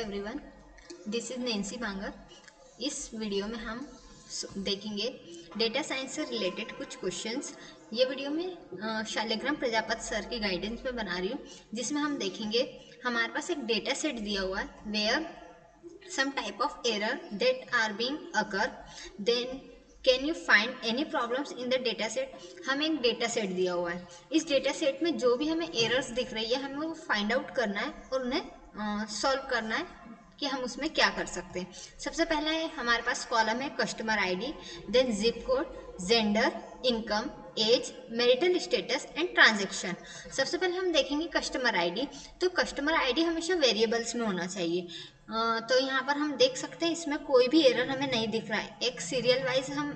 Everyone, this is Nancy बांगर। इस video में हम देखेंगे डेटा साइंस से रिलेटेड कुछ क्वेश्चंस। ये वीडियो में शालिग्राम प्रजापति सर की गाइडेंस में बना रही हूँ, जिसमें हम देखेंगे हमारे पास एक डेटा सेट दिया हुआ है where some type of error that are being occur, then can you find any problems in the data set। हमें एक डेटा सेट दिया हुआ है, इस डेटा सेट में जो भी हमें एरर्स दिख रही है हमें वो फाइंड आउट करना है और उन्हें सॉल्व करना है कि हम उसमें क्या कर सकते हैं। सबसे पहला है हमारे पास कॉलम है customer ID, then zip code, gender, income, age, marital status and transaction. सबसे पहले हम देखेंगे कस्टमर आईडी। तो कस्टमर आईडी हमेशा वेरिएबल्स में होना चाहिए। तो यहाँ पर हम देख सकते हैं इसमें कोई भी एरर हमें नहीं दिख रहा है। एक सीरियल वाइज हम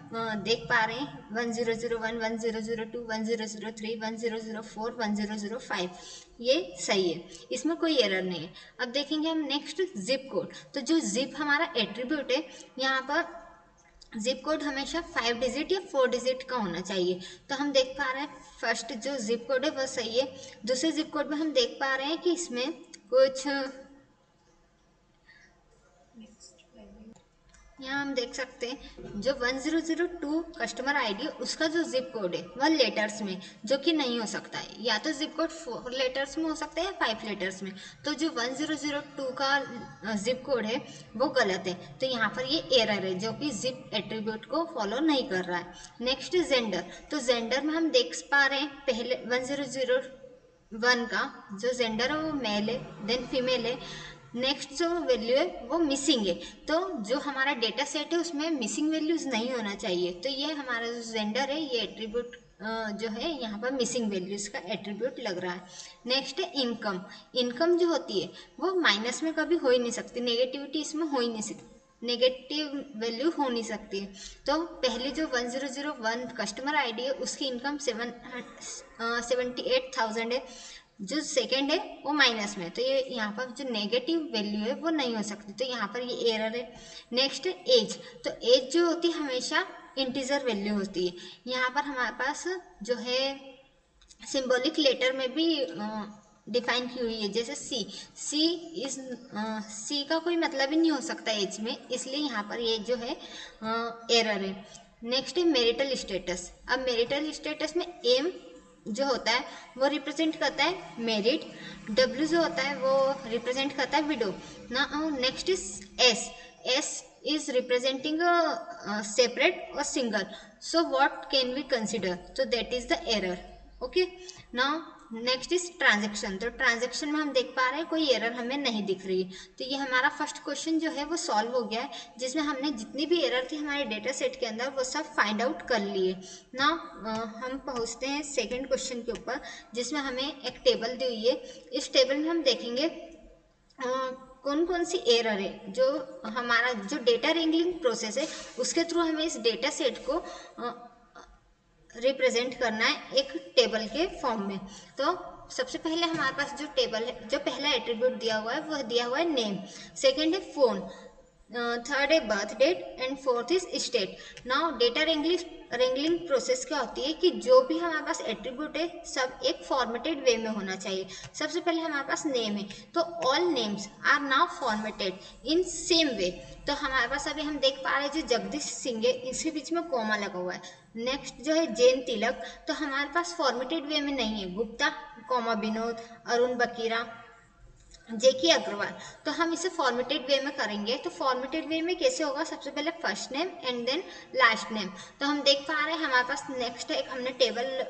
देख पा रहे हैं 1001, 1002, 1003, 1004, 1005, ये सही है, इसमें कोई एरर नहीं है। अब देखेंगे हम नेक्स्ट जिप कोड। तो जो जिप हमारा एट्रीब्यूट है, यहाँ पर जिप कोड हमेशा 5 डिजिट या 4 डिजिट का होना चाहिए। तो हम देख पा रहे हैं फर्स्ट जो जिप कोड है वह सही है। दूसरे जिप कोड में हम देख पा रहे हैं कि इसमें कुछ यहाँ हम देख सकते हैं जो 1002 कस्टमर आईडी उसका जो जिप कोड है वह लेटर्स में, जो कि नहीं हो सकता है। या तो जिप कोड 4 लेटर्स में हो सकता है या 5 लेटर्स में। तो जो 1002 का जिप कोड है वो गलत है, तो यहाँ पर ये एरर है जो कि जिप एट्रीब्यूट को फॉलो नहीं कर रहा है। Next gender. तो जेंडर में हम देख पा रहे हैं पहले 1001 का जो जेंडर है वो मेल है, देन फीमेल है। नेक्स्ट जो वैल्यू है वो मिसिंग है, तो जो हमारा डेटा सेट है उसमें मिसिंग वैल्यूज नहीं होना चाहिए। तो ये हमारा जो जेंडर है ये एट्रीब्यूट जो है यहाँ पर मिसिंग वैल्यूज का एट्रीब्यूट लग रहा है। नेक्स्ट है इनकम। इनकम जो होती है वो माइनस में कभी हो ही नहीं सकती, नेगेटिविटी इसमें हो ही नहीं सकती, नेगेटिव वैल्यू हो नहीं सकती है। तो पहले जो 1001 कस्टमर आईडी है उसकी इनकम 78,000 है, जो सेकेंड है वो माइनस में, तो ये यहाँ पर जो नेगेटिव वैल्यू है वो नहीं हो सकती, तो यहाँ पर ये एरर है। Next as. तो एज जो होती है हमेशा इंटीजर वैल्यू होती है। यहाँ पर हमारे पास जो है सिंबॉलिक लेटर में भी डिफाइन की हुई है, जैसे सी का कोई मतलब ही नहीं हो सकता एज में, इसलिए यहाँ पर ये जो है एरर है। नेक्स्ट है मैरिटल स्टेटस। अब मैरिटल स्टेटस में एम जो होता है वो रिप्रेजेंट करता है मैरिड, डब्ल्यू जो होता है वो रिप्रेजेंट करता है विडो ना। Next is S is representing a separate or single, so what can we consider? So that is the error. Okay, now next is transaction. तो ट्रांजेक्शन में हम देख पा रहे हैं कोई एरर हमें नहीं दिख रही है, तो ये हमारा फर्स्ट क्वेश्चन जो है वो सॉल्व हो गया है, जिसमें हमने जितनी भी एरर थी हमारे डेटा सेट के अंदर वो सब फाइंड आउट कर लिए ना। हम पहुंचते हैं सेकंड क्वेश्चन के ऊपर, जिसमें हमें एक टेबल दी हुई है। इस टेबल में हम देखेंगे कौन कौन सी एरर है, जो हमारा जो डेटा रेंगलिंग प्रोसेस है उसके थ्रू हमें इस डेटा सेट को रिप्रेजेंट करना है एक टेबल के फॉर्म में। तो सबसे पहले हमारे पास जो टेबल है, जो पहला एट्रीब्यूट दिया हुआ है वह दिया हुआ है नेम, सेकंड है फोन, थर्ड है birth date and fourth is state. Now data wrangling process क्या होती है कि जो भी हमारे पास एट्रीब्यूट है सब एक फॉर्मेटेड वे में होना चाहिए। सबसे पहले हमारे पास नेम है, तो all names are now formatted in same way. तो हमारे पास अभी हम देख पा रहे हैं जो जगदीश सिंह है इसके बीच में कॉमा लगा हुआ है। नेक्स्ट जो है जैन तिलक, तो हमारे पास फॉर्मेटेड वे में नहीं है, गुप्ता कॉमा विनोद, अरुण बकीरा, जेके अग्रवाल। तो हम इसे फॉर्मेटेड वे में करेंगे। तो फॉर्मेटेड वे में कैसे होगा, सबसे पहले first name and then last name. तो हम देख पा रहे हैं हमारे पास नेक्स्ट एक हमने टेबल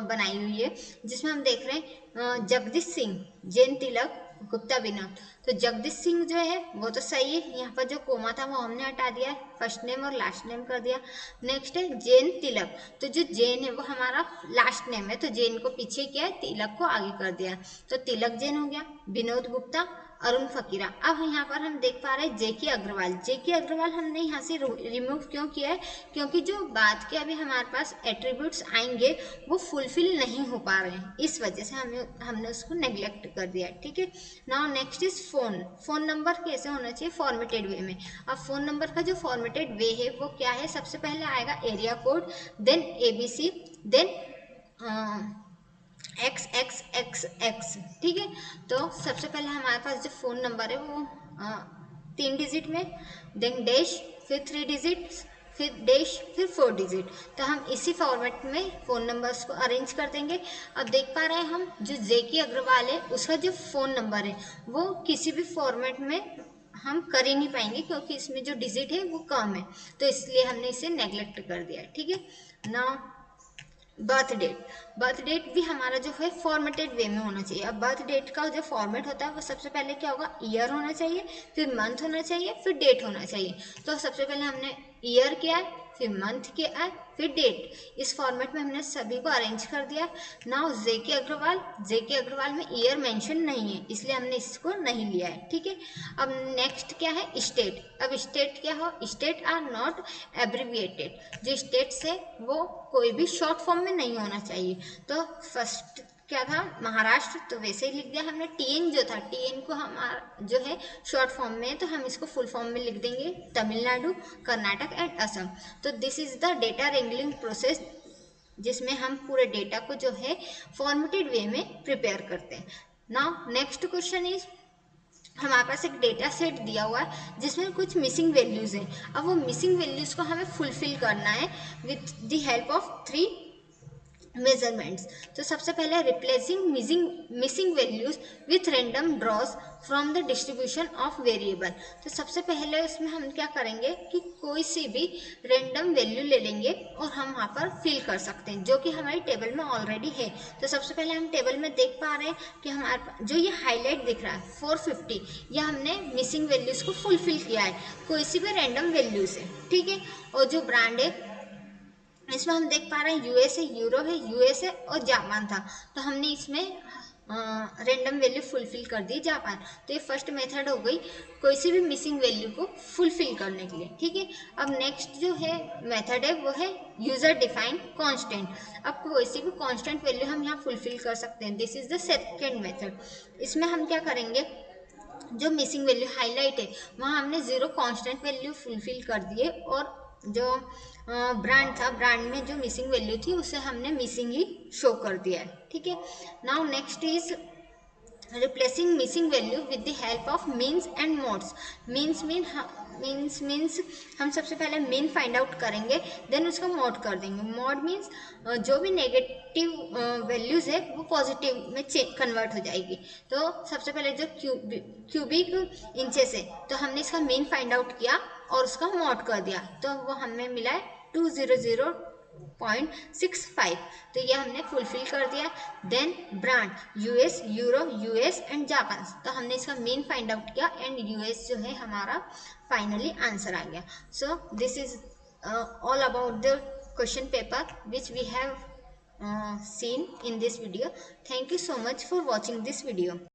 बनाई हुई है, जिसमें हम देख रहे हैं जगदीश सिंह, जैन तिलक, गुप्ता विनोद। तो जगदीश सिंह जो है वो तो सही है, यहाँ पर जो कोमा था वो हमने हटा दिया है, फर्स्ट नेम और लास्ट नेम कर दिया। नेक्स्ट है जैन तिलक, तो जो जैन है वो हमारा लास्ट नेम है, तो जैन को पीछे किया है, तिलक को आगे कर दिया, तो तिलक जैन हो गया। विनोद गुप्ता, अरुण फकीरा। अब यहाँ पर हम देख पा रहे हैं जेके अग्रवाल। जेके अग्रवाल हमने यहाँ से रिमूव क्यों किया है, क्योंकि जो बाद के अभी हमारे पास एट्रीब्यूट्स आएंगे वो फुलफिल नहीं हो पा रहे हैं, इस वजह से हमने उसको नेग्लेक्ट कर दिया। ठीक है, now next is phone. Phone number कैसे होना चाहिए, फॉर्मेटेड वे में। अब फोन नंबर का जो फॉर्मेटेड वे है वो क्या है, सबसे पहले आएगा area code, then ABC, then XXXX। ठीक है, तो सबसे पहले हमारे पास जो फ़ोन नंबर है वो 3 डिजिट में, देन डैश, फिर 3 डिजिट्स, फिर डैश, फिर 4 डिजिट। तो हम इसी फॉर्मेट में फ़ोन नंबर्स को अरेंज कर देंगे। अब देख पा रहे हैं हम जो जेकी अग्रवाल है उसका जो फ़ोन नंबर है वो किसी भी फॉर्मेट में हम कर ही नहीं पाएंगे क्योंकि इसमें जो डिजिट है वो कम है, तो इसलिए हमने इसे नेग्लेक्ट कर दिया है। ठीक है ना। बर्थ डेट भी हमारा जो है फॉर्मेटेड वे में होना चाहिए। अब बर्थ डेट का जो फॉर्मेट होता है वो सबसे पहले क्या होगा, ईयर होना चाहिए, फिर मंथ होना चाहिए, फिर डेट होना चाहिए। तो सबसे पहले हमने ईयर किया है, फिर मंथ किया है, फिर डेट। इस फॉर्मेट में हमने सभी को अरेंज कर दिया। नाउ जेके अग्रवाल में ईयर मेंशन नहीं है इसलिए हमने इसको नहीं लिया है। ठीक है। अब नेक्स्ट क्या है, स्टेट। अब स्टेट क्या हो, स्टेट आर नॉट एब्रिविएटेड। जो स्टेट्स है वो कोई भी शॉर्ट फॉर्म में नहीं होना चाहिए। तो फर्स्ट क्या था, महाराष्ट्र, तो वैसे ही लिख दिया हमने। टीएन जो था, टीएन को हमारा जो है शॉर्ट फॉर्म में है तो हम इसको फुल फॉर्म में लिख देंगे, तमिलनाडु, कर्नाटक एंड असम। तो this is the data wrangling process जिसमें हम पूरे डेटा को जो है फॉर्मेटेड वे में प्रिपेयर करते हैं। नाउ नेक्स्ट क्वेश्चन इज, हमारे पास एक डेटा सेट दिया हुआ है जिसमें कुछ मिसिंग वैल्यूज हैं। अब वो मिसिंग वैल्यूज को हमें फुलफिल करना है with the help of 3 measurements. तो सबसे पहले replacing missing values with random draws from the distribution of variable. तो सबसे पहले इसमें हम क्या करेंगे कि कोई सी भी रैंडम वैल्यू ले लेंगे और हम वहाँ पर फिल कर सकते हैं जो कि हमारी टेबल में ऑलरेडी है। तो सबसे पहले हम टेबल में देख पा रहे हैं कि हमारे जो ये हाईलाइट दिख रहा है 450, यह हमने मिसिंग वैल्यूज को फुलफिल किया है कोई सी भी रैंडम वैल्यू से। ठीक है। और जो ब्रांड है इसमें हम देख पा रहे हैं यूएस है, यूरोप है, यूएस है और जापान था, तो हमने इसमें रैंडम वैल्यू फुलफिल कर दी जापान। तो ये फर्स्ट मेथड हो गई कोई सी भी मिसिंग वैल्यू को फुलफिल करने के लिए। ठीक है। अब नेक्स्ट जो है मेथड है वो है यूजर डिफाइन कांस्टेंट। अब कोई सी भी कांस्टेंट वैल्यू हम यहाँ फुलफिल कर सकते हैं। This is the second method. इसमें हम क्या करेंगे, जो मिसिंग वैल्यू हाईलाइट है वहाँ हमने 0 कांस्टेंट वैल्यू फुलफिल कर दिए और जो ब्रांड था, ब्रांड में जो मिसिंग वैल्यू थी उसे हमने मिसिंग ही शो कर दिया है। ठीक है। Now next is replacing missing value with the help of means and modes. Means हम सबसे पहले मीन फाइंड आउट करेंगे, देन उसका मोड कर देंगे। मोड मीन्स जो भी नेगेटिव वैल्यूज है वो पॉजिटिव में कन्वर्ट हो जाएगी। तो सबसे पहले जो क्यूबिक इंचेस है तो हमने इसका मीन फाइंड आउट किया और उसका मोड कर दिया, तो वो हमें मिला है 200.65। तो ये हमने फुलफिल कर दिया। Then brand US, Euro, US and Japan, तो हमने इसका मीन फाइंड आउट किया एंड यूएस जो है हमारा फाइनली आंसर आ गया। So this is all about the question paper which we have seen in this video. Thank you so much for watching this video.